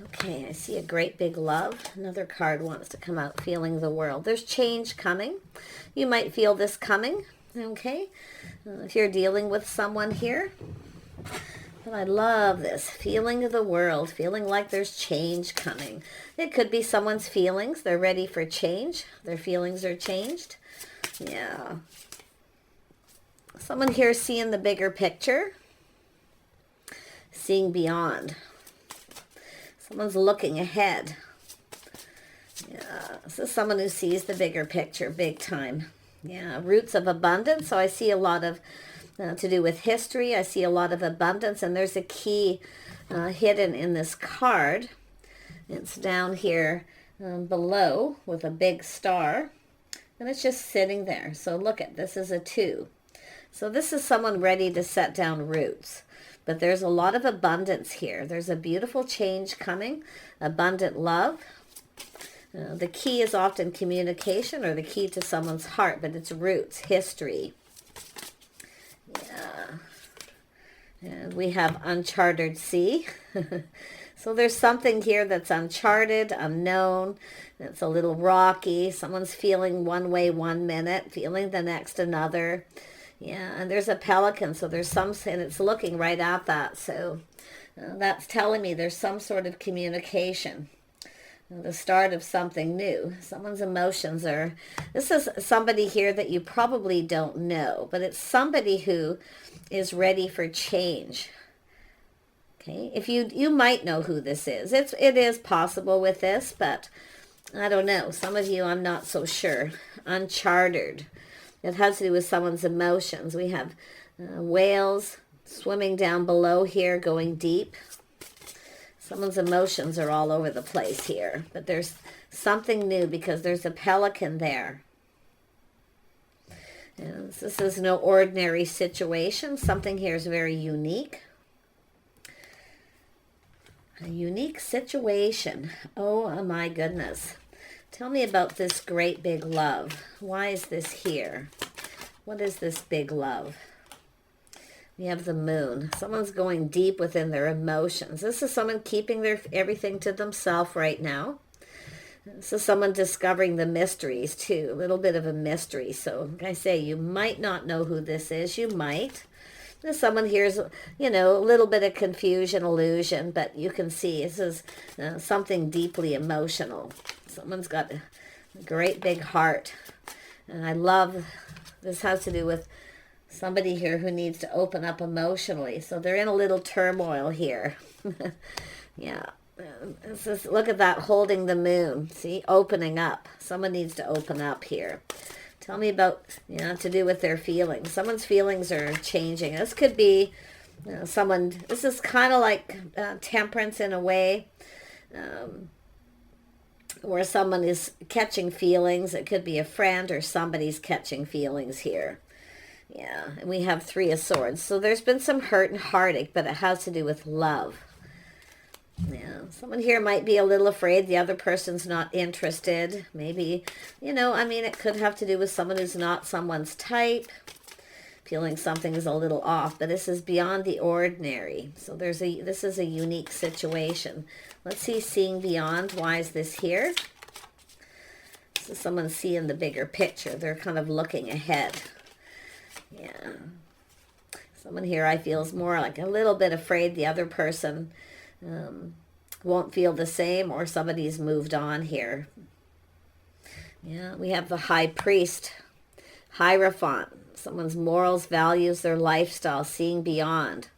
Okay, I see a great big love. Another card wants to come out, feeling the world. There's change coming. You might feel this coming, okay? If you're dealing with someone here. But I love this, feeling the world, feeling like there's change coming. It could be someone's feelings. They're ready for change. Their feelings are changed. Yeah. Someone here seeing the bigger picture. Seeing beyond. Someone's looking ahead. Yeah, this is someone who sees the bigger picture, big time. Yeah, roots of abundance. So I see a lot of to do with history. I see a lot of abundance, and there's a key hidden in this card. It's down here below with a big star, and it's just sitting there. So look at this is a 2. So this is someone ready to set down roots. But there's a lot of abundance here. There's a beautiful change coming, abundant love. The key is often communication, or the key to someone's heart, but it's roots, history. Yeah. And we have uncharted sea. So there's something here that's uncharted, unknown. It's a little rocky. Someone's feeling one way 1 minute, feeling the next another. Yeah, and there's a pelican, so there's some, and it's looking right at that. So that's telling me there's some sort of communication, the start of something new. Someone's emotions are, this is somebody here that you probably don't know, but it's somebody who is ready for change. Okay, if you might know who this is. It is possible with this, but I don't know. Some of you, I'm not so sure. Uncharted. It has to do with someone's emotions. We have whales swimming down below here, going deep. Someone's emotions are all over the place here. But there's something new because there's a pelican there. And this is no ordinary situation. Something here is very unique. A unique situation. Oh my goodness. Tell me about this great big love. Why is this here? What is this big love? We have the moon. Someone's going deep within their emotions. This is someone keeping their everything to themselves right now. This is someone discovering the mysteries too. A little bit of a mystery. So like I say, you might not know who this is. You might. There's someone here's, a little bit of confusion, illusion, but you can see this is something deeply emotional. Someone's got a great big heart. And I love, this has to do with somebody here who needs to open up emotionally. So they're in a little turmoil here. Yeah. Look at that, holding the moon. See, opening up. Someone needs to open up here. Tell me about, to do with their feelings. Someone's feelings are changing. This could be someone, this is kind of like temperance in a way, where someone is catching feelings. It could be a friend or somebody's catching feelings here. Yeah, and we have 3 of Swords. So there's been some hurt and heartache, but it has to do with love. Yeah, someone here might be a little afraid the other person's not interested. Maybe, it could have to do with someone who's not someone's type, feeling something is a little off, but this is beyond the ordinary. So this is a unique situation. Let's see, seeing beyond. Why is this here? This is someone seeing the bigger picture. They're kind of looking ahead. Yeah. Someone here I feel is more like a little bit afraid the other person won't feel the same, or somebody's moved on here. Yeah, we have the High Priest, Hierophant. Someone's morals, values, their lifestyle, seeing beyond.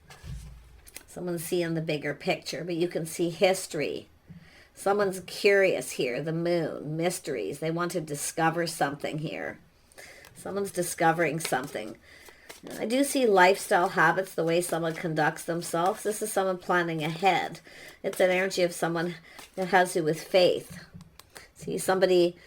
Someone's seeing the bigger picture, but you can see history. Someone's curious here, the moon, mysteries. They want to discover something here. Someone's discovering something. I do see lifestyle habits, the way someone conducts themselves. This is someone planning ahead. It's an energy of someone that has to do with faith. See, somebody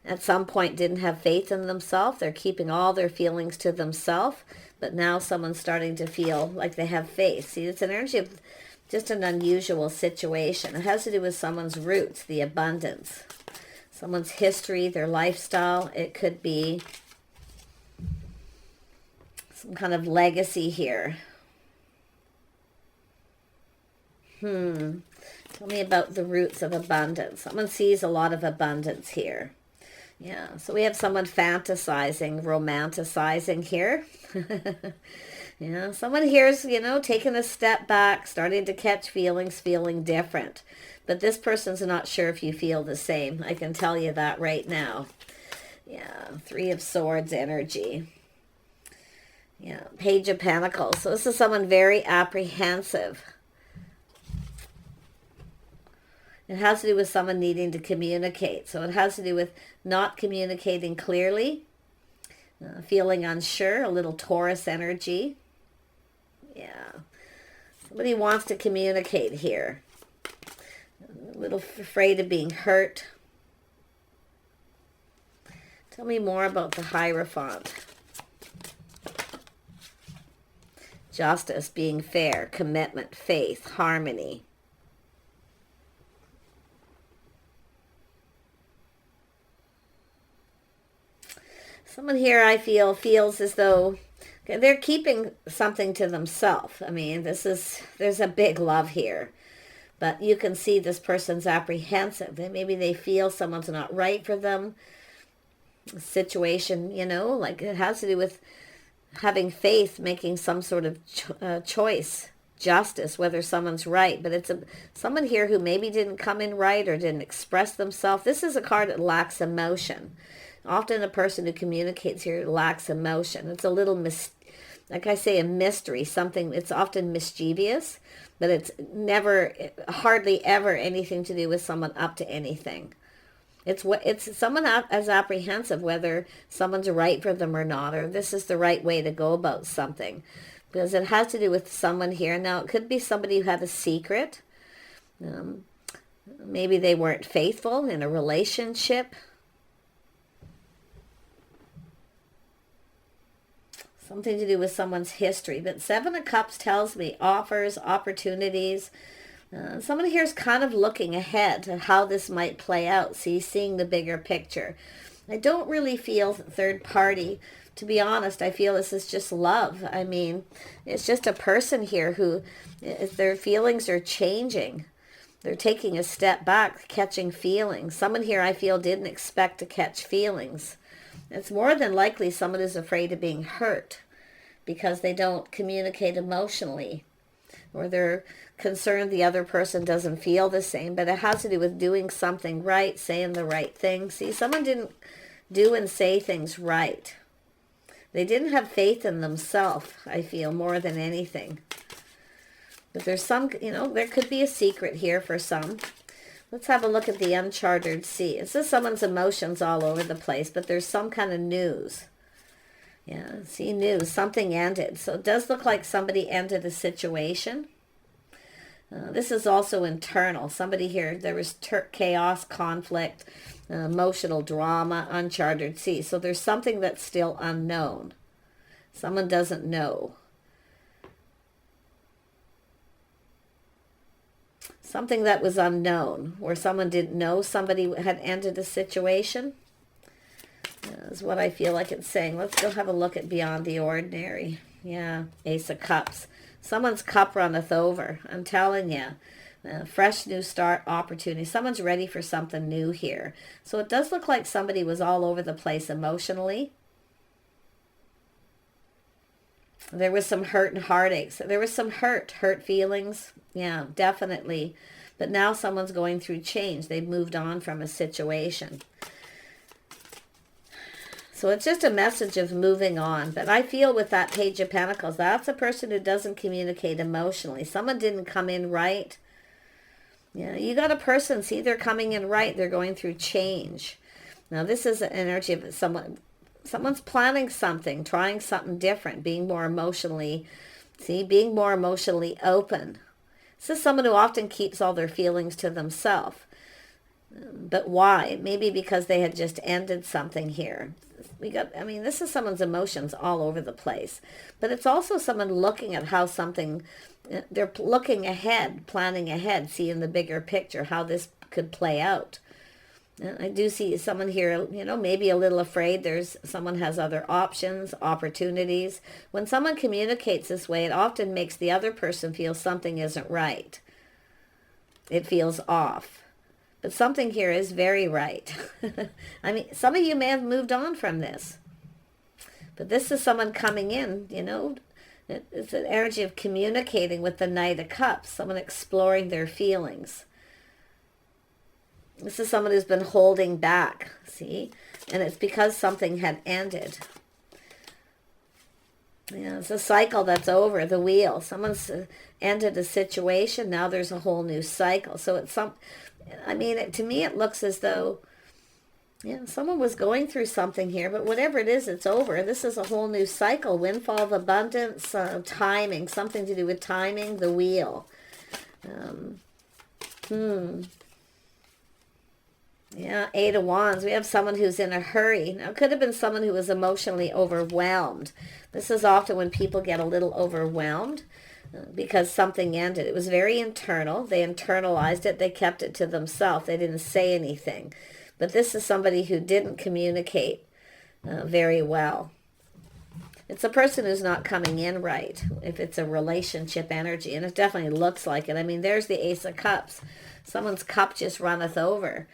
at some point didn't have faith in themselves. They're keeping all their feelings to themselves, but now someone's starting to feel like they have faith. See, it's an energy of just an unusual situation. It has to do with someone's roots, the abundance. Someone's history, their lifestyle. It could be some kind of legacy here. Tell Tell me about the roots of abundance. Someone sees a lot of abundance here. Yeah, so we have someone fantasizing, romanticizing here. Yeah, someone here's, taking a step back, starting to catch feelings, feeling different. But this person's not sure if you feel the same. I can tell you that right now. Yeah, Three of Swords energy. Yeah, Page of Pentacles. So this is someone very apprehensive. It has to do with someone needing to communicate. So it has to do with not communicating clearly, feeling unsure, a little Taurus energy. Yeah. Somebody wants to communicate here. A little afraid of being hurt. Tell me more about the Hierophant. Justice, being fair, commitment, faith, harmony. Someone here I feel feels as though they're keeping something to themselves. I mean, there's a big love here. But you can see this person's apprehensive. Maybe they feel someone's not right for them. Situation, like it has to do with having faith, making some sort of choice, justice, whether someone's right. But it's someone here who maybe didn't come in right or didn't express themselves. This is a card that lacks emotion. Often a person who communicates here lacks emotion. It's a little, like I say, a mystery, something, it's often mischievous, but it's never, hardly ever anything to do with someone up to anything. It's someone as apprehensive whether someone's right for them or not, or this is the right way to go about something. Because it has to do with someone here. Now, it could be somebody who had a secret. Maybe they weren't faithful in a relationship. Something to do with someone's history. But Seven of Cups tells me offers, opportunities. Someone here is kind of looking ahead to how this might play out. Seeing the bigger picture. I don't really feel third party. To be honest, I feel this is just love. I mean, it's just a person here who, if their feelings are changing, they're taking a step back, catching feelings. Someone here I feel didn't expect to catch feelings. It's more than likely someone is afraid of being hurt because they don't communicate emotionally, or they're concerned the other person doesn't feel the same. But it has to do with doing something right, saying the right thing. See, someone didn't do and say things right. They didn't have faith in themselves, I feel, more than anything. But there's some, there could be a secret here for some. Let's have a look at the uncharted sea. It says someone's emotions all over the place, but there's some kind of news. Yeah, see, news. Something ended. So it does look like somebody ended a situation. This is also internal. Somebody here, there was chaos, conflict, emotional drama, uncharted sea. So there's something that's still unknown. Someone doesn't know. Something that was unknown, where someone didn't know somebody had ended a situation, is what I feel like it's saying. Let's go have a look at Beyond the Ordinary. Yeah, Ace of Cups. Someone's cup runneth over. I'm telling you. Fresh new start opportunity. Someone's ready for something new here. So it does look like somebody was all over the place emotionally. There was some hurt and heartaches. There was some hurt feelings. Yeah, definitely. But now someone's going through change. They've moved on from a situation. So it's just a message of moving on. But I feel with that Page of Pentacles, that's a person who doesn't communicate emotionally. Someone didn't come in right. Yeah, you got a person, see, they're coming in right. They're going through change. Now, this is an energy of someone's planning something, trying something different, being more emotionally open. This is someone who often keeps all their feelings to themselves. But why? Maybe because they had just ended something here. This is someone's emotions all over the place. But it's also someone looking at how they're looking ahead, planning ahead, seeing the bigger picture, how this could play out. I do see someone here, maybe a little afraid. Someone has other options, opportunities. When someone communicates this way, it often makes the other person feel something isn't right. it feels off. But something here is very right. I mean, some of you may have moved on from this. But this is someone coming in, you know. It's an energy of communicating with the Knight of Cups. Someone exploring their feelings. This is someone who's been holding back, see? And it's because something had ended. Yeah, it's a cycle that's over, the wheel. Someone's ended a situation. Now there's a whole new cycle. So it's I mean, to me, it looks as though, yeah, someone was going through something here, but whatever it is, it's over. This is a whole new cycle. Windfall of abundance, timing, something to do with timing, the wheel. Yeah, 8 of Wands. We have someone who's in a hurry. Now, it could have been someone who was emotionally overwhelmed. This is often when people get a little overwhelmed because something ended. It was very internal. They internalized it. They kept it to themselves. They didn't say anything. But this is somebody who didn't communicate very well. It's a person who's not coming in right, if it's a relationship energy. And it definitely looks like it. I mean, there's the Ace of Cups. Someone's cup just runneth over.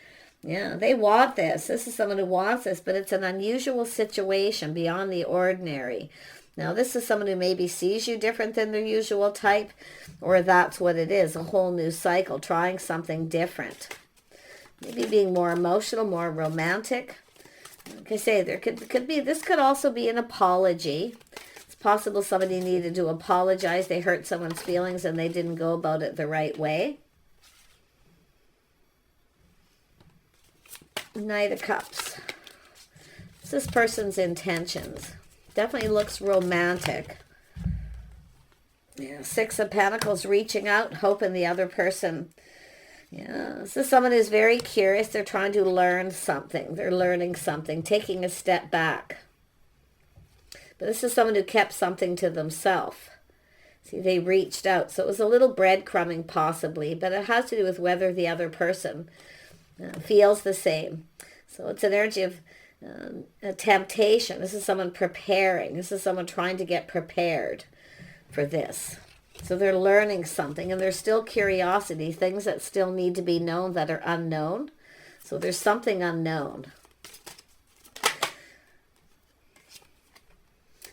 Yeah, they want this. This is someone who wants this, but it's an unusual situation beyond the ordinary. Now, this is someone who maybe sees you different than their usual type, or that's what it is, a whole new cycle, trying something different. Maybe being more emotional, more romantic. Like I say, there could be, this could also be an apology. It's possible somebody needed to apologize. They hurt someone's feelings and they didn't go about it the right way. Knight of Cups. It's this person's intentions. Definitely looks romantic. Yeah, 6 of Pentacles, reaching out, hoping the other person. Yeah, this is someone who's very curious. They're trying to learn something. They're learning something, taking a step back. But this is someone who kept something to themselves. See, they reached out. So it was a little breadcrumbing possibly, but it has to do with whether the other person feels the same. So it's an energy of a temptation. This is someone preparing. This is someone trying to get prepared for this. So they're learning something, and there's still curiosity, things that still need to be known that are unknown. So there's something unknown.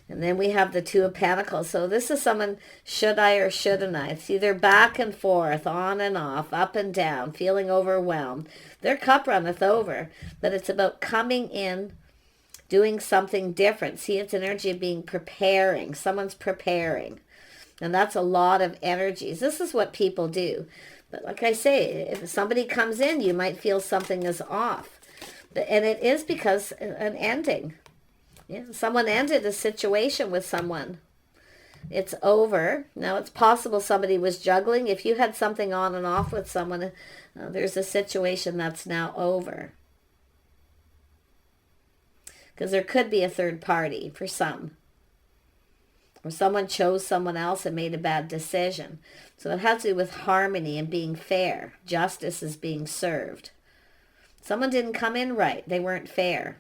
And then we have the 2 of Pentacles. So this is someone, should I or shouldn't I? It's either back and forth, on and off, up and down, feeling overwhelmed. Their cup runneth over, but it's about coming in, doing something different. See, it's an energy of being preparing. Someone's preparing. And that's a lot of energies. This is what people do. But like I say, if somebody comes in, you might feel something is off. And it is because an ending. Yeah, someone ended a situation with someone. It's over. Now, it's possible somebody was juggling. If you had something on and off with someone, there's a situation that's now over. Because there could be a third party for some. Or someone chose someone else and made a bad decision. So it has to do with harmony and being fair. Justice is being served. Someone didn't come in right. They weren't fair.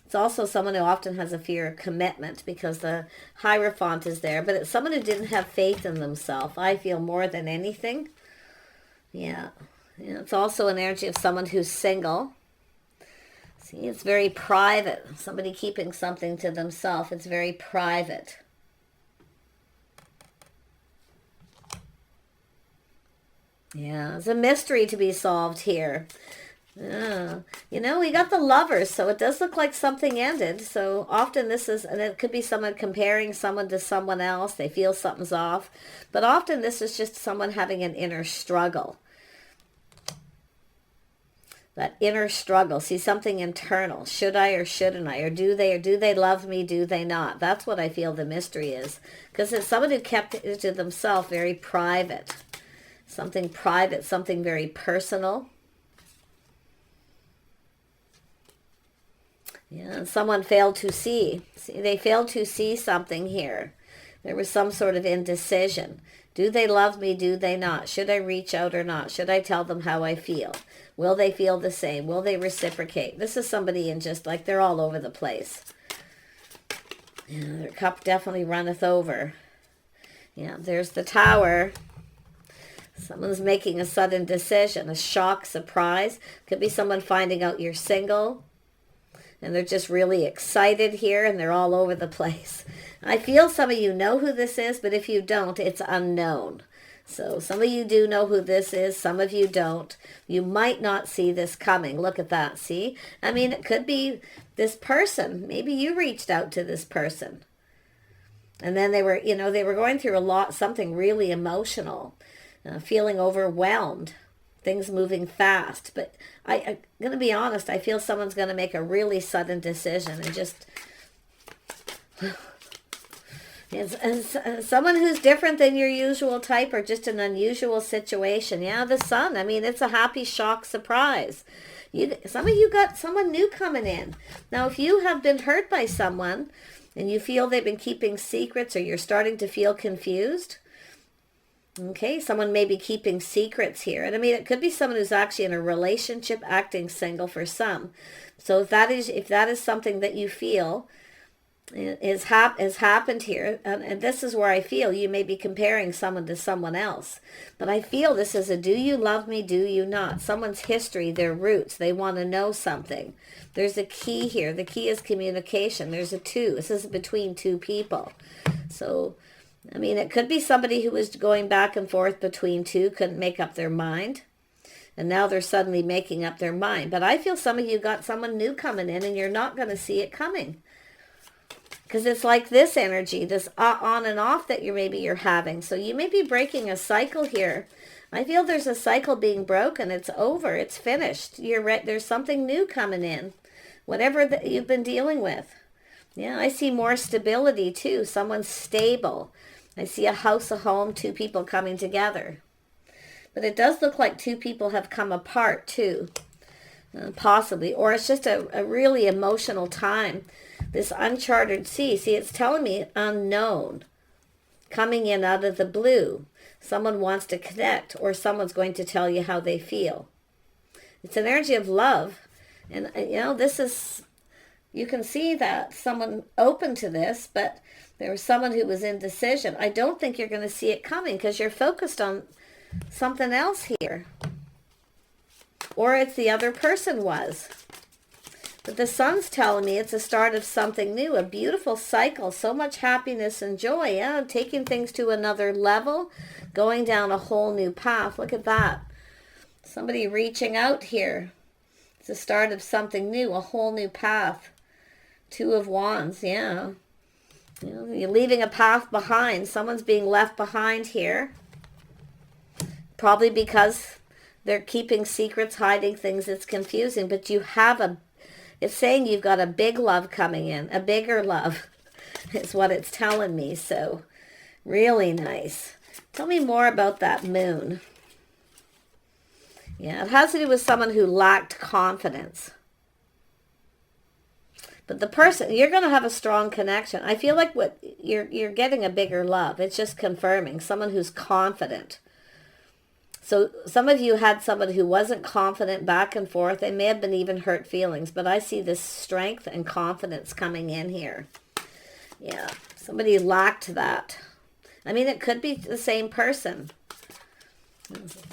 It's also someone who often has a fear of commitment because the Hierophant is there. But it's someone who didn't have faith in themselves, I feel, more than anything. Yeah. It's also an energy of someone who's single. See, it's very private. Somebody keeping something to themselves. It's very private. Yeah, there's a mystery to be solved here. Yeah. You know, we got the Lovers, so it does look like something ended. So often this is, and it could be someone comparing someone to someone else. They feel something's off. But often this is just someone having an inner struggle. That inner struggle. See, something internal. Should I or shouldn't I? Or do they love me? Do they not? That's what I feel the mystery is. Because it's someone who kept it to themselves, very private. Something private, something very personal. Yeah, someone failed to see. See, they failed to see something here. There was some sort of indecision. Do they love me? Do they not? Should I reach out or not? Should I tell them how I feel? Will they feel the same? Will they reciprocate? This is somebody in just like they're all over the place. Yeah, their cup definitely runneth over. Yeah, there's the Tower. Someone's making a sudden decision, a shock, surprise. Could be someone finding out you're single. And they're just really excited here, and they're all over the place. I feel some of you know who this is, but if you don't, it's unknown. So some of you do know who this is, some of you don't. You might not see this coming. Look at that, see? I mean, it could be this person. Maybe you reached out to this person. And then they were, they were going through something really emotional, feeling overwhelmed, things moving fast. But I'm going to be honest, I feel someone's going to make a really sudden decision and just... It's someone who's different than your usual type, or just an unusual situation. Yeah, the sun. I mean, it's a happy shock surprise. Some of you got someone new coming in. Now, if you have been hurt by someone and you feel they've been keeping secrets, or you're starting to feel confused, okay, someone may be keeping secrets here. And I mean, it could be someone who's actually in a relationship acting single for some. So if that is something that you feel has happened here, and this is where I feel you may be comparing someone to someone else, but I feel this is a do you love me, do you not? Someone's history, their roots, they want to know something. There's a key here. The key is communication. There's a 2. This is between 2 people. So I mean, it could be somebody who was going back and forth between 2, couldn't make up their mind, and now they're suddenly making up their mind. But I feel some of you got someone new coming in, and you're not going to see it coming. Because it's like this energy, this on and off that you're having. So you may be breaking a cycle here. I feel there's a cycle being broken. It's over. It's finished. You're right. There's something new coming in. Whatever that you've been dealing with. Yeah, I see more stability too. Someone's stable. I see a house, a home, 2 people coming together. But it does look like 2 people have come apart too. Possibly. Or it's just a really emotional time. This uncharted sea. See, it's telling me unknown. Coming in out of the blue. Someone wants to connect, or someone's going to tell you how they feel. It's an energy of love. And, this is, you can see that someone open to this, but there was someone who was indecision. I don't think you're going to see it coming because you're focused on something else here. Or it's the other person was. But the sun's telling me it's a start of something new, a beautiful cycle, so much happiness and joy. Yeah, taking things to another level, going down a whole new path. Look at that. Somebody reaching out here. It's the start of something new, a whole new path. 2 of Wands, yeah. You're leaving a path behind. Someone's being left behind here. Probably because they're keeping secrets, hiding things. It's confusing, but you have it's saying you've got a big love coming in, a bigger love is what it's telling me. So really nice. Tell me more about that moon. Yeah, it has to do with someone who lacked confidence. But the person, you're going to have a strong connection. I feel like you're getting a bigger love. It's just confirming someone who's confident. So some of you had someone who wasn't confident, back and forth. They may have been even hurt feelings, but I see this strength and confidence coming in here. Yeah, somebody lacked that. I mean, it could be the same person.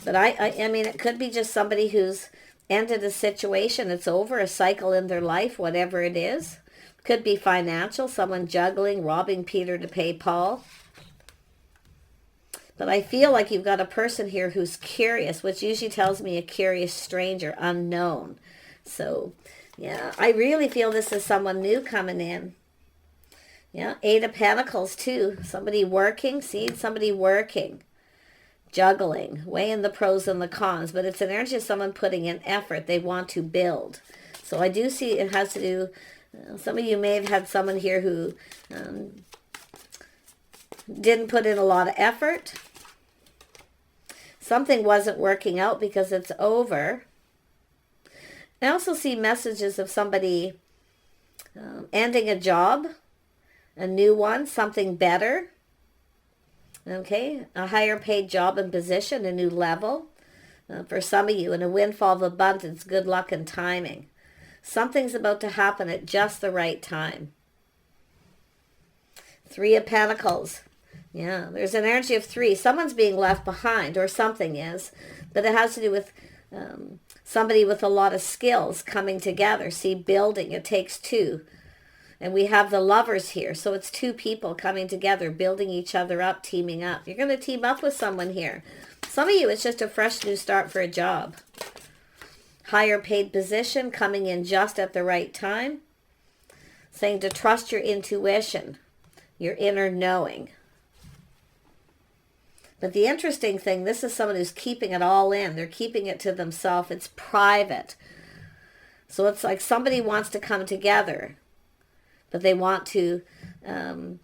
But I mean, it could be just somebody who's ended a situation. It's over, a cycle in their life, whatever it is. Could be financial, someone juggling, robbing Peter to pay Paul. But I feel like you've got a person here who's curious, which usually tells me a curious stranger, unknown. So, yeah, I really feel this is someone new coming in. Yeah, 8 of Pentacles too. Somebody working, see, somebody working, juggling, weighing the pros and the cons. But it's an energy of someone putting in effort. They want to build. So I do see it has to do, some of you may have had someone here who didn't put in a lot of effort. Something wasn't working out because it's over. I also see messages of somebody ending a job, a new one, something better. Okay, a higher paid job and position, a new level. For some of you, and a windfall of abundance, good luck and timing. Something's about to happen at just the right time. 3 of Pentacles. Yeah, there's an energy of 3. Someone's being left behind, or something is, but it has to do with somebody with a lot of skills coming together. See, building, it takes 2. And we have the Lovers here. So it's 2 people coming together, building each other up, teaming up. You're going to team up with someone here. Some of you, it's just a fresh new start for a job. Higher paid position coming in just at the right time. Saying to trust your intuition, your inner knowing. But the interesting thing, this is someone who's keeping it all in. They're keeping it to themselves. It's private. So it's like somebody wants to come together, but they want to a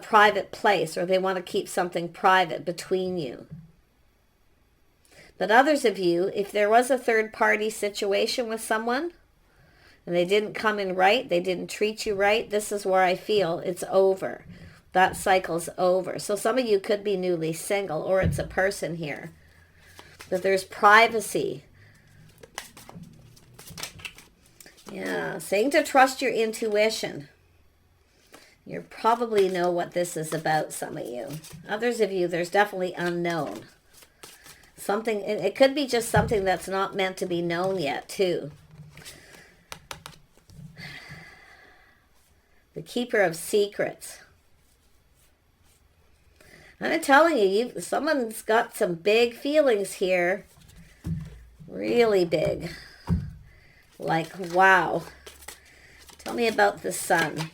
private place, or they want to keep something private between you. But others of you, if there was a third party situation with someone and they didn't come in right, they didn't treat you right, this is where I feel it's over. That cycle's over. So some of you could be newly single, or it's a person here. But there's privacy. Yeah, saying to trust your intuition. You probably know what this is about, some of you. Others of you, there's definitely unknown. Something, it could be just something that's not meant to be known yet, too. The keeper of secrets. I'm telling you, someone's got some big feelings here. Really big. Like, wow. Tell me about the Sun.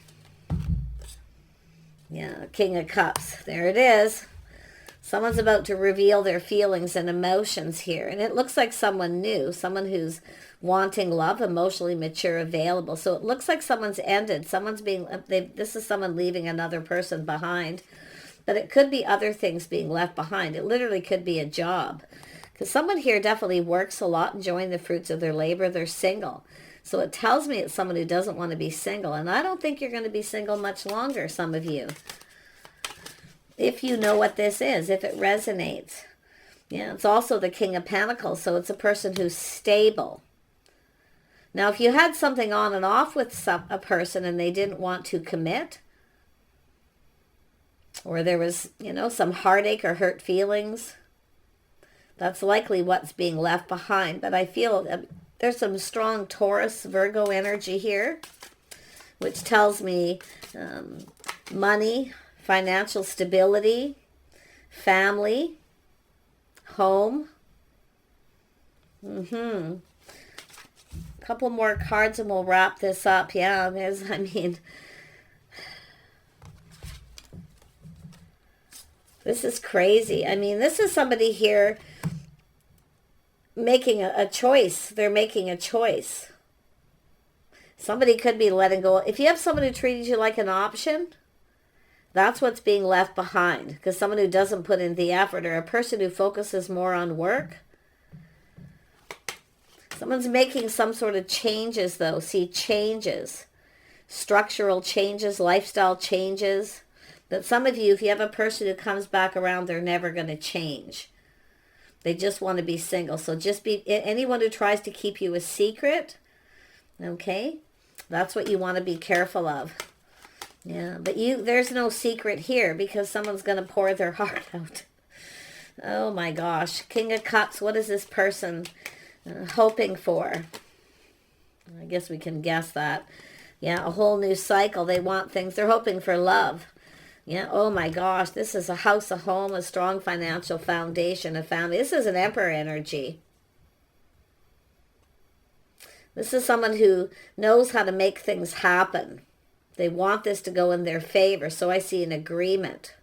Yeah, King of Cups. There it is. Someone's about to reveal their feelings and emotions here. And it looks like someone new. Someone who's wanting love, emotionally mature, available. So it looks like someone's ended. Someone's being, this is someone leaving another person behind. But it could be other things being left behind. It literally could be a job. Because someone here definitely works a lot, enjoying the fruits of their labor. They're single. So it tells me it's someone who doesn't want to be single. And I don't think you're going to be single much longer, some of you. If you know what this is, if it resonates. Yeah, it's also the King of Pentacles. So it's a person who's stable. Now, if you had something on and off with a person and they didn't want to commit, or there was, some heartache or hurt feelings, that's likely what's being left behind. But I feel there's some strong Taurus, Virgo energy here, which tells me money, financial stability, family, home. Couple more cards and we'll wrap this up. Yeah, this is crazy. This is somebody here making a choice. They're making a choice. Somebody could be letting go. If you have someone who treated you like an option, that's what's being left behind. Because someone who doesn't put in the effort, or a person who focuses more on work. Someone's making some sort of changes, though. See, changes. Structural changes, lifestyle changes. But some of you, if you have a person who comes back around, they're never going to change. They just want to be single. So just be, anyone who tries to keep you a secret, okay, that's what you want to be careful of. Yeah, but there's no secret here, because someone's going to pour their heart out. Oh my gosh. King of Cups, what is this person hoping for? I guess we can guess that. Yeah, a whole new cycle. They want things. They're hoping for love. Yeah, oh my gosh, this is a house, a home, a strong financial foundation, a family. This is an Emperor energy. This is someone who knows how to make things happen. They want this to go in their favor, so I see an agreement.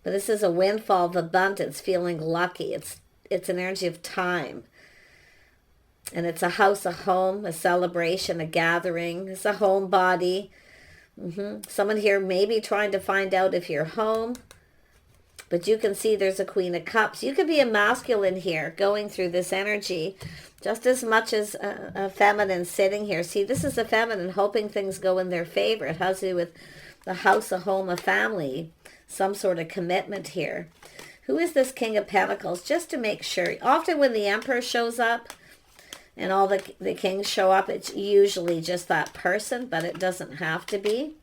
But this is a windfall of abundance, feeling lucky. It's an energy of time. And it's a house, a home, a celebration, a gathering. It's a homebody. Someone here may be trying to find out if you're home, but you can see there's a Queen of Cups. You could be a masculine here going through this energy just as much as a feminine sitting here. See, this is a feminine hoping things go in their favor. It has to do with the house, a home, a family, some sort of commitment here. Who is this King of Pentacles? Just to make sure. Often when the Emperor shows up, and all the kings show up, it's usually just that person, but it doesn't have to be.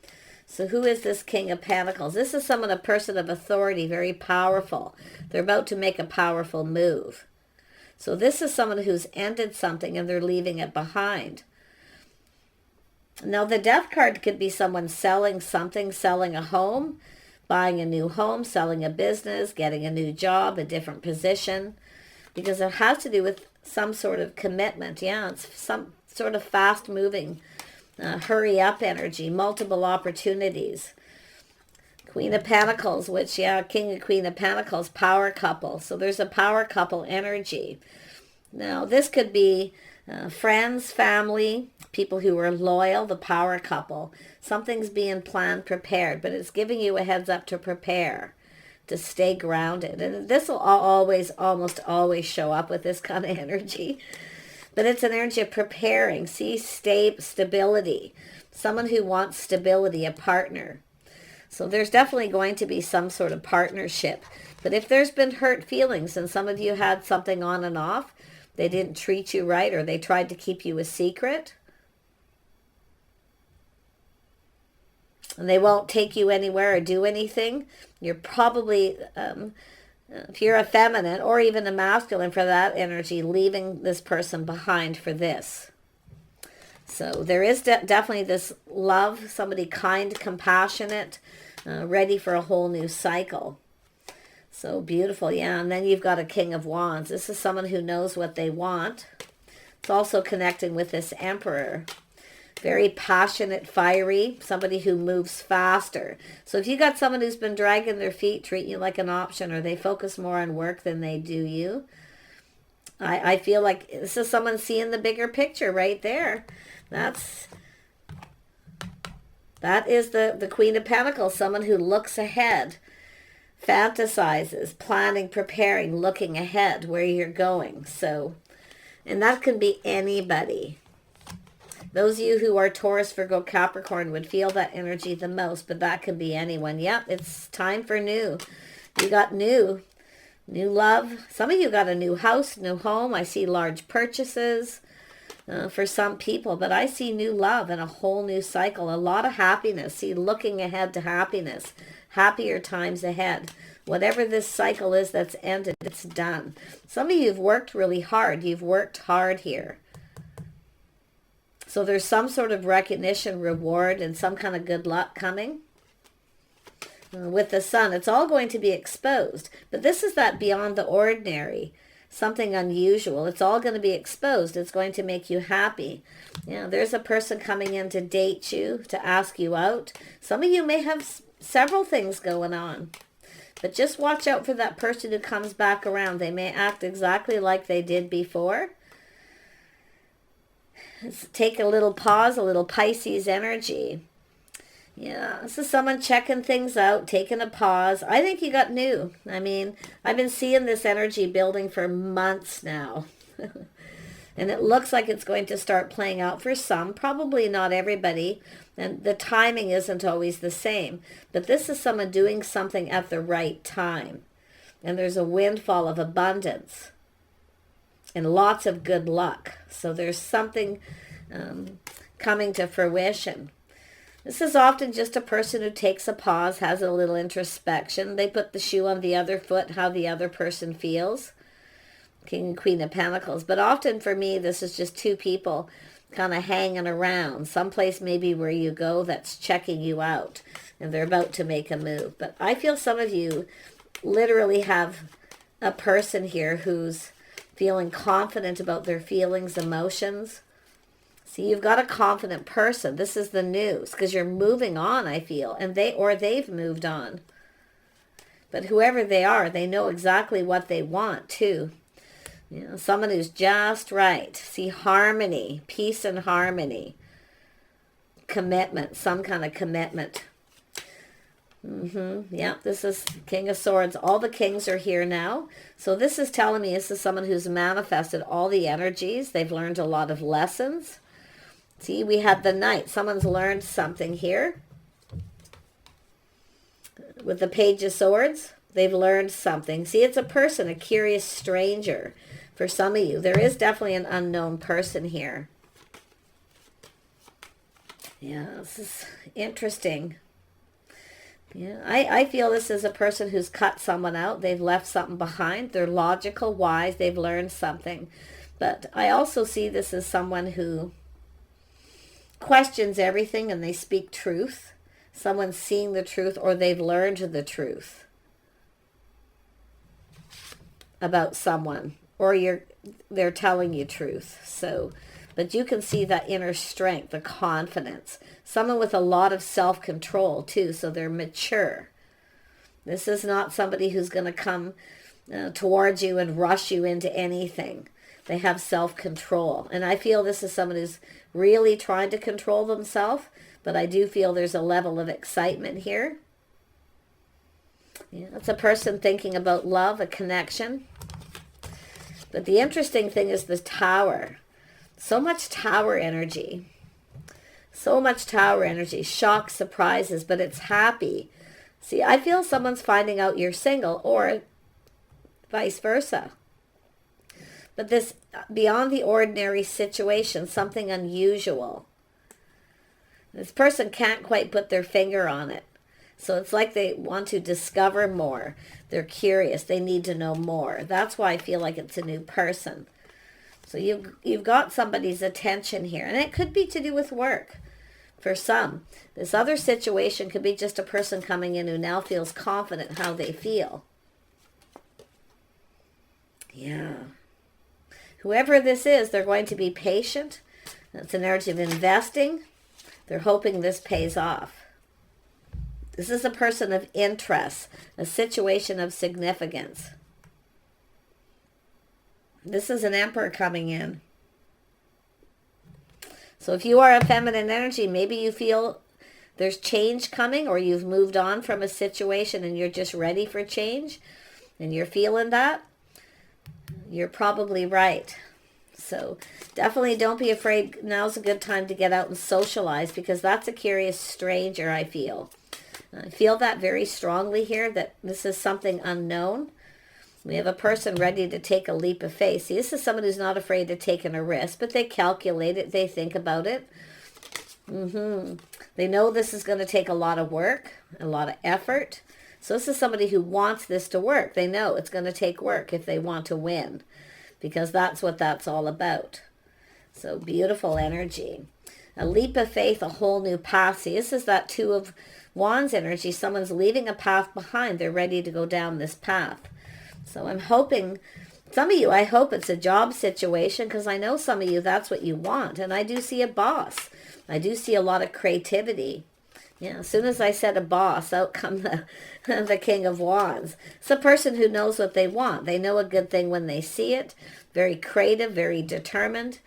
So who is this King of Pentacles? This is someone, a person of authority, very powerful. They're about to make a powerful move. So this is someone who's ended something and they're leaving it behind. Now the Death card could be someone selling something, selling a home, buying a new home, selling a business, getting a new job, a different position, because it has to do with some sort of commitment. Yeah, it's some sort of fast-moving, hurry-up energy, multiple opportunities. Queen of Pentacles, which, yeah, King and Queen of Pentacles, power couple. So there's a power couple energy. Now, this could be friends, family, people who are loyal, the power couple. Something's being planned, prepared, but it's giving you a heads up to prepare, to stay grounded. And this will almost always show up with this kind of energy. But it's an energy of preparing. See, stability. Someone who wants stability, a partner. So there's definitely going to be some sort of partnership. But if there's been hurt feelings and some of you had something on and off, they didn't treat you right, or they tried to keep you a secret, and they won't take you anywhere or do anything, you're probably, if you're a feminine or even a masculine for that energy, leaving this person behind for this. So there is definitely this love, somebody kind, compassionate, ready for a whole new cycle. So beautiful, yeah. And then you've got a King of Wands. This is someone who knows what they want. It's also connecting with this Emperor. Very passionate, fiery, somebody who moves faster. So if you got someone who's been dragging their feet, treating you like an option, or they focus more on work than they do you, I feel like this is someone seeing the bigger picture right there. That is the Queen of Pentacles, someone who looks ahead, fantasizes, planning, preparing, looking ahead where you're going. So, and that can be anybody. Those of you who are Taurus, Virgo, Capricorn would feel that energy the most, but that could be anyone. Yep, it's time for new. You got new love. Some of you got a new house, new home. I see large purchases for some people, but I see new love and a whole new cycle. A lot of happiness. See, looking ahead to happiness. Happier times ahead. Whatever this cycle is that's ended, it's done. Some of you have worked really hard. You've worked hard here. So there's some sort of recognition, reward, and some kind of good luck coming. With the Sun, it's all going to be exposed. But this is that beyond the ordinary, something unusual. It's all going to be exposed. It's going to make you happy. Yeah, there's a person coming in to date you, to ask you out. Some of you may have several things going on. But just watch out for that person who comes back around. They may act exactly like they did before. Let's take a little pause, a little Pisces energy. Yeah, this is someone checking things out, taking a pause. I think you got new. I mean, I've been seeing this energy building for months now. And it looks like it's going to start playing out for some, probably not everybody. And the timing isn't always the same. But this is someone doing something at the right time. And there's a windfall of abundance and lots of good luck. So there's something coming to fruition. This is often just a person who takes a pause, has a little introspection. They put the shoe on the other foot, how the other person feels. King and Queen of Pentacles. But often for me, this is just two people kind of hanging around. Someplace maybe where you go that's checking you out. And they're about to make a move. But I feel some of you literally have a person here who's feeling confident about their feelings, emotions. See, you've got a confident person. This is the news because you're moving on, I feel. And they've moved on. But whoever they are, they know exactly what they want too. You know, someone who's just right. See, harmony, peace and harmony. Commitment, some kind of commitment. Yeah, this is King of Swords. All the kings are here now. So this is telling me this is someone who's manifested all the energies. They've learned a lot of lessons. See, we had the Knight. Someone's learned something here. With the Page of Swords, they've learned something. See, it's a person, a curious stranger. For some of you, there is definitely an unknown person here. Yeah, this is interesting. Yeah, I feel this is a person who's cut someone out. They've left something behind. They're logical, wise. They've learned something. But I also see this as someone who questions everything and they speak truth. Someone's seeing the truth, or they've learned the truth about someone, or they're telling you truth. So, but you can see that inner strength, the confidence. Someone with a lot of self-control too, so they're mature. This is not somebody who's going to come towards you and rush you into anything. They have self-control. And I feel this is someone who's really trying to control themselves, but I do feel there's a level of excitement here. Yeah, it's a person thinking about love, a connection. But the interesting thing is the Tower. So much Tower energy. So much Tower energy. Shock, surprises, but it's happy. See, I feel someone's finding out you're single, or vice versa. But this beyond the ordinary situation, something unusual. This person can't quite put their finger on it. So it's like they want to discover more. They're curious. They need to know more. That's why I feel like it's a new person. So you've got somebody's attention here. And it could be to do with work for some. This other situation could be just a person coming in who now feels confident how they feel. Yeah. Whoever this is, they're going to be patient. It's an energy of investing. They're hoping this pays off. This is a person of interest, a situation of significance. This is an Emperor coming in. So if you are a feminine energy, maybe you feel there's change coming, or you've moved on from a situation and you're just ready for change and you're feeling that. You're probably right. So definitely don't be afraid. Now's a good time to get out and socialize, because that's a curious stranger, I feel. I feel that very strongly here, that this is something unknown. We have a person ready to take a leap of faith. See, this is someone who's not afraid of taking a risk, but they calculate it. They think about it. They know this is going to take a lot of work, a lot of effort. So this is somebody who wants this to work. They know it's going to take work if they want to win, because that's what that's all about. So beautiful energy. A leap of faith, a whole new path. See, this is that Two of Wands energy. Someone's leaving a path behind. They're ready to go down this path. So I'm hoping, some of you, I hope it's a job situation, because I know some of you, that's what you want. And I do see a boss. I do see a lot of creativity. Yeah, as soon as I said a boss, out come the King of Wands. It's a person who knows what they want. They know a good thing when they see it. Very creative, very determined.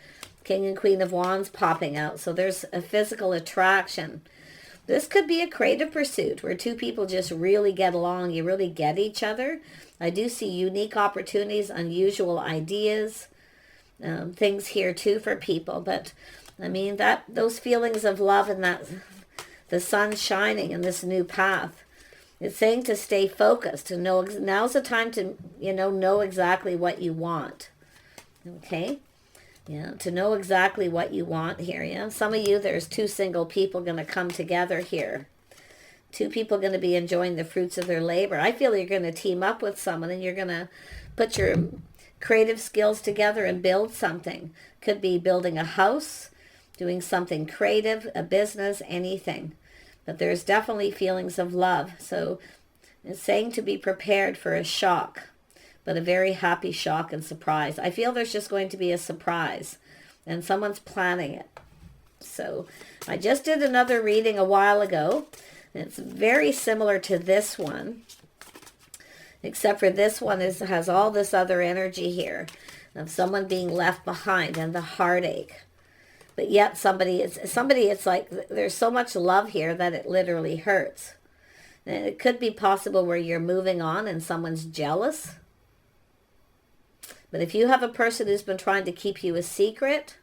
King and Queen of Wands popping out. So there's a physical attraction. This could be a creative pursuit where two people just really get along. You really get each other. I do see unique opportunities, unusual ideas, things here too for people. But I mean, those feelings of love and that the sun shining in this new path, it's saying to stay focused, to know now's the time to know exactly what you want. Okay. Yeah, to know exactly what you want here. Yeah, some of you, there's two single people going to come together here. Two people going to be enjoying the fruits of their labor. I feel you're going to team up with someone and you're going to put your creative skills together and build something. Could be building a house, doing something creative, a business, anything. But there's definitely feelings of love. So it's saying to be prepared for a shock, but a very happy shock and surprise. I feel there's just going to be a surprise, and someone's planning it. So I just did another reading a while ago, and it's very similar to this one, except for this one has all this other energy here of someone being left behind and the heartache. But yet it's like there's so much love here that it literally hurts. And it could be possible where you're moving on and someone's jealous. But if you have a person who's been trying to keep you a secret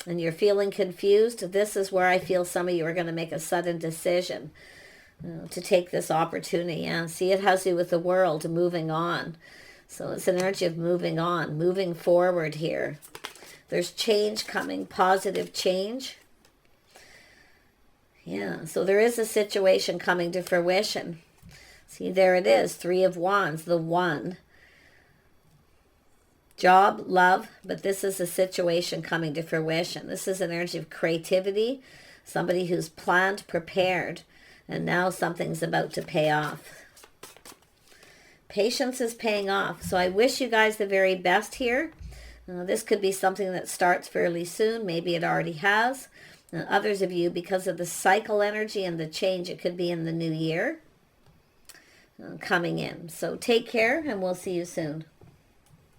and you're feeling confused, this is where I feel some of you are going to make a sudden decision to take this opportunity. Yeah, see, it has to do with the world, moving on. So it's an energy of moving on, moving forward here. There's change coming, positive change. Yeah, so there is a situation coming to fruition. See, there it is, Three of Wands, the one. Job, love, but this is a situation coming to fruition. This is an energy of creativity, somebody who's planned, prepared, and now something's about to pay off. Patience is paying off. So I wish you guys the very best here. This could be something that starts fairly soon. Maybe it already has. Others of you, because of the cycle energy and the change, it could be in the new year coming in. So take care, and we'll see you soon.